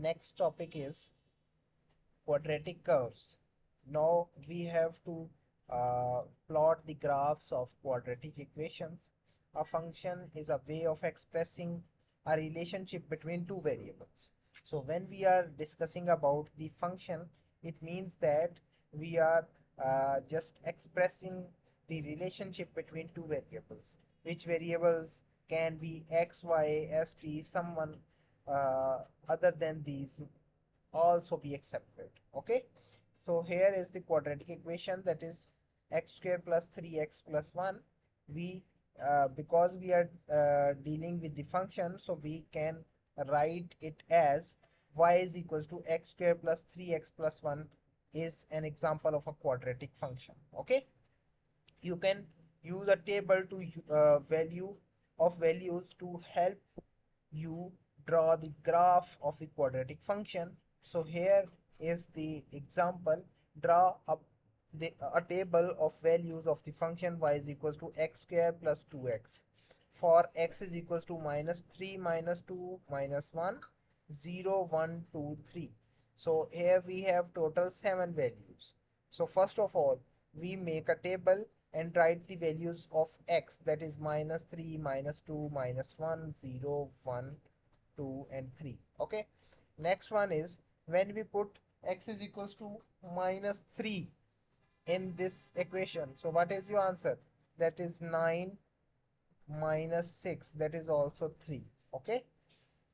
next topic is quadratic curves. Now we have to plot the graphs of quadratic equations. A function is a way of expressing a relationship between two variables. So when we are discussing about the function, it means that we are just expressing the relationship between two variables, which variables can be x, y, s, t, someone other than these also be accepted. Okay, so here is the quadratic equation, that is x square plus 3x plus 1. We because we are dealing with the function, so we can write it as y is equals to x square plus 3x plus 1 is an example of a quadratic function. Okay, you can use a table to value of values to help you draw the graph of the quadratic function. So here is the example. Draw a table of values of the function y is equals to x square plus 2x for x is equals to minus 3 minus 2 minus 1 0 1 2 3. So here we have total 7 values. So first of all, we make a table and write the values of x, that is minus 3 minus 2 minus 1 0 1 2 and 3. Okay, next one is when we put x is equals to minus 3 in this equation, so what is your answer? That is 9 minus 6, that is also 3. Okay,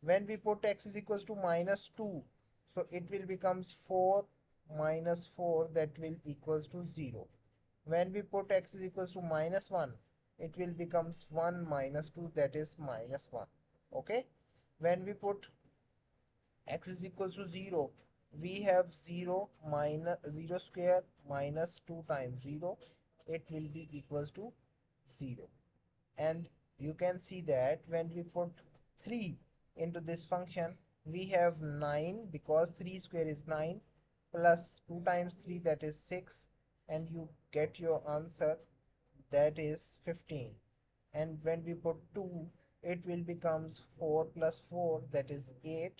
when we put x is equals to minus 2, so it will becomes 4 minus 4, that will equals to 0. When we put x is equals to minus 1, it will becomes 1 minus 2, that is minus 1. Okay, when we put x is equals to 0, we have 0 minus 0 square minus 2 times 0, it will be equals to 0. And you can see that when we put 3 into this function, we have 9, because 3 square is 9 plus 2 times 3, that is 6, and you get your answer, that is 15. And when we put 2, it will becomes 4 plus 4, that is 8.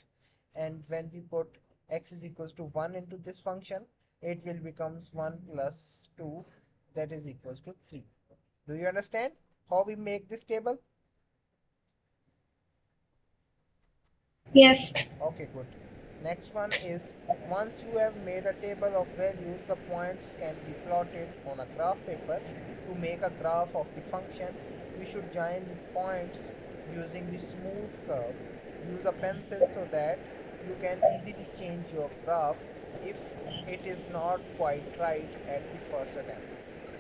And when we put x is equals to 1 into this function, it will becomes 1 plus 2, that is equals to 3. Do you understand how we make this table? Yes. Okay, good. Next one is, once you have made a table of values, the points can be plotted on a graph paper. To make a graph of the function, you should join the points using the smooth curve. Use a pencil so that you can easily change your graph if it is not quite right at the first attempt.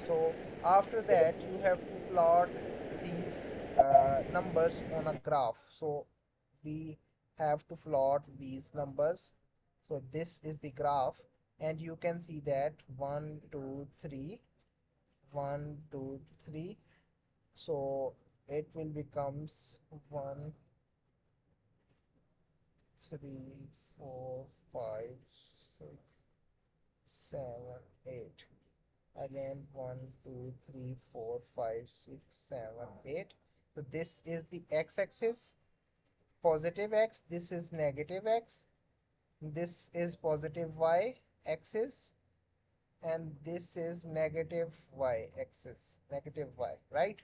So after that, you have to plot these numbers on a graph. So we have to plot these numbers. So this is the graph, and you can see that 1 2 3 1 2 3. So it will becomes 1 3 4 5 6 7 8. Again 1 2 3 4 5 6 7 8. So this is the x-axis, positive x, this is negative x, this is positive y axis, and this is negative y axis, negative y, right?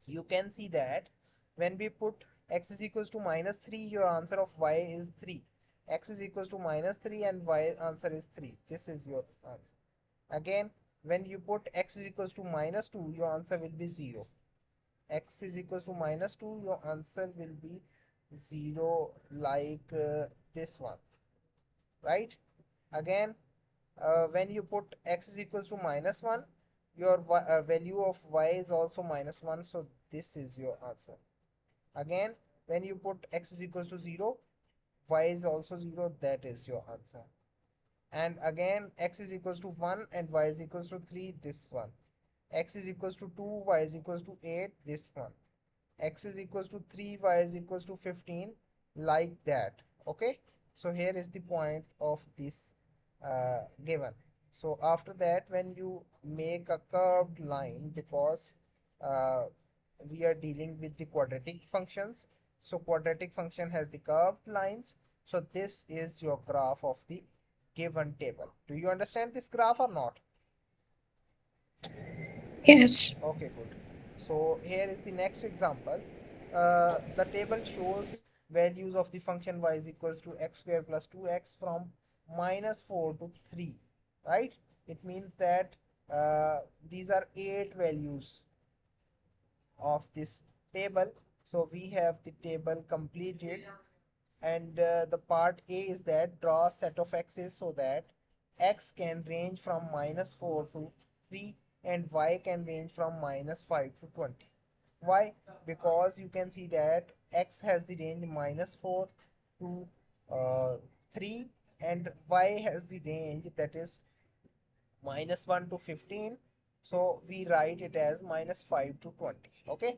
You can see that when we put x is equals to minus 3, your answer of y is 3. X is equals to minus 3 and y answer is 3. This is your answer. Again, when you put x is equals to minus 2, your answer will be 0. X is equals to minus 2, your answer will be 0, like this one, right? Again, when you put x is equals to minus 1, your value of y is also minus 1, so this is your answer. Again, when you put x is equals to 0, y is also 0, that is your answer. And again, x is equals to 1 and y is equals to 3, this one. X is equals to 2, y is equals to 8, this one. X is equals to 3, y is equals to 15, like that. Okay, so here is the point of this given. So after that, when you make a curved line, because uh, we are dealing with the quadratic functions, so quadratic function has the curved lines. So this is your graph of the given table. Do you understand this graph or not? Yes. Okay, good. So here is the next example. The table shows values of the function y is equals to x square plus 2x from minus 4 to 3, right? It means that these are 8 values of this table. So we have the table completed, and the part A is that draw a set of x's so that x can range from minus 4 to 3 and y can range from minus 5 to 20. Why? Because you can see that x has the range minus 4 to 3 and y has the range that is minus 1 to 15. So we write it as minus 5 to 20. Okay,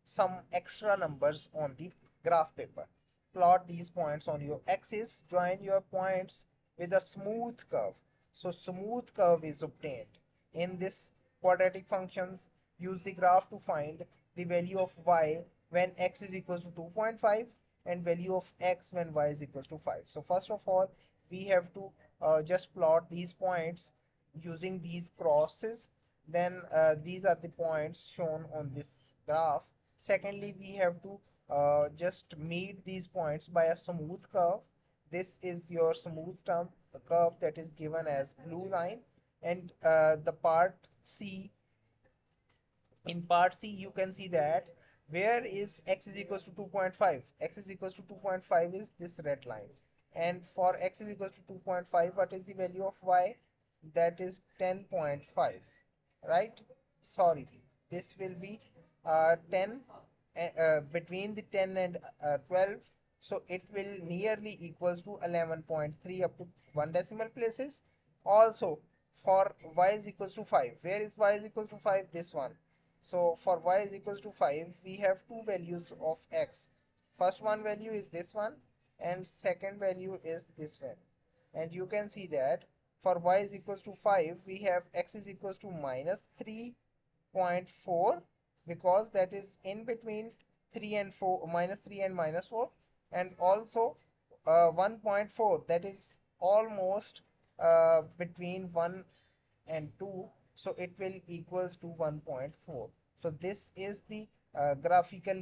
some extra numbers on the graph paper. Plot these points on your axis. Join your points with a smooth curve. So smooth curve is obtained. In this quadratic functions, use the graph to find the value of y when x is equals to 2.5 and value of x when y is equals to 5. So first of all, we have to just plot these points using these crosses. Then these are the points shown on this graph. Secondly, we have to just meet these points by a smooth curve. This is your smooth term curve that is given as blue line. And the part C, in part C, you can see that where is x is equals to 2.5? X is equals to 2.5 is this red line. And for x is equals to 2.5, what is the value of y? That is 10.5, right? Sorry, this will be 10 between the 10 and 12. So it will nearly equals to 11.3 up to 1 decimal places. Also, for y is equals to 5, where is y is equals to 5? This one. So for y is equals to 5, we have two values of x. First one value is this one and second value is this one. And you can see that for y is equals to 5, we have x is equals to minus 3.4 because that is in between 3 and 4, minus 3 and minus 4, and also 1.4 that is almost between 1 and 2, so it will equals to 1.4. So this is the graphical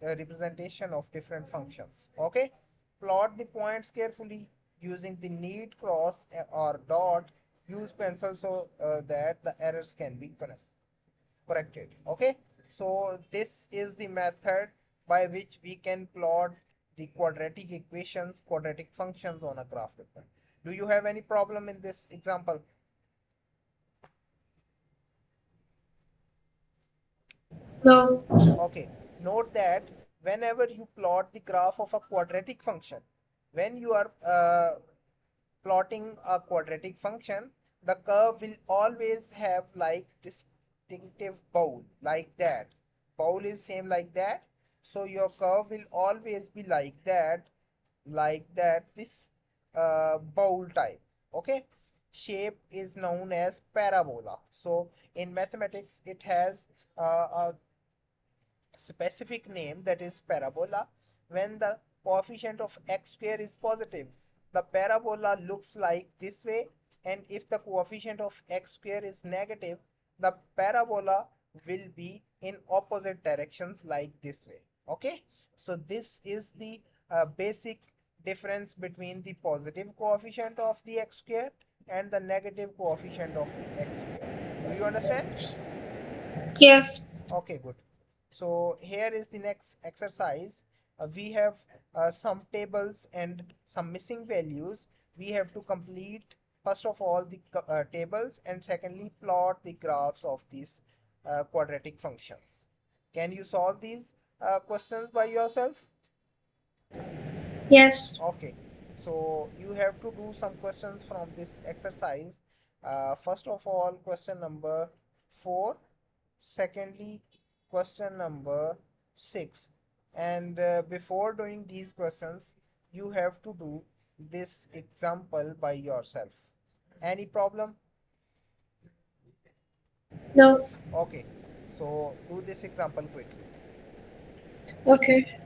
representation of different functions. Okay, plot the points carefully using the neat cross or dot. Use pencil so that the errors can be corrected. Okay, so this is the method by which we can plot the quadratic equations, quadratic functions on a graph paper. Do you have any problem in this example? No. Okay, note that whenever you plot the graph of a quadratic function, when you are plotting a quadratic function, the curve will always have like distinctive bowl like that. Bowl is same like that. So your curve will always be like that, this bowl type. Okay, shape is known as parabola. So in mathematics, it has a specific name, that is parabola. When the coefficient of x square is positive, the parabola looks like this way, and if the coefficient of x square is negative, the parabola will be in opposite directions like this way. Okay, so this is the basic difference between the positive coefficient of the x square and the negative coefficient of the x square. Do you understand? Yes. Okay, good. So here is the next exercise. We have some tables and some missing values. We have to complete first of all the tables, and secondly plot the graphs of these quadratic functions. Can you solve these questions by yourself? Yes. Okay, so you have to do some questions from this exercise. First of all, question number 4. Secondly, question number 6. And before doing these questions, you have to do this example by yourself. Any problem? No. Okay, so do this example quickly. Okay.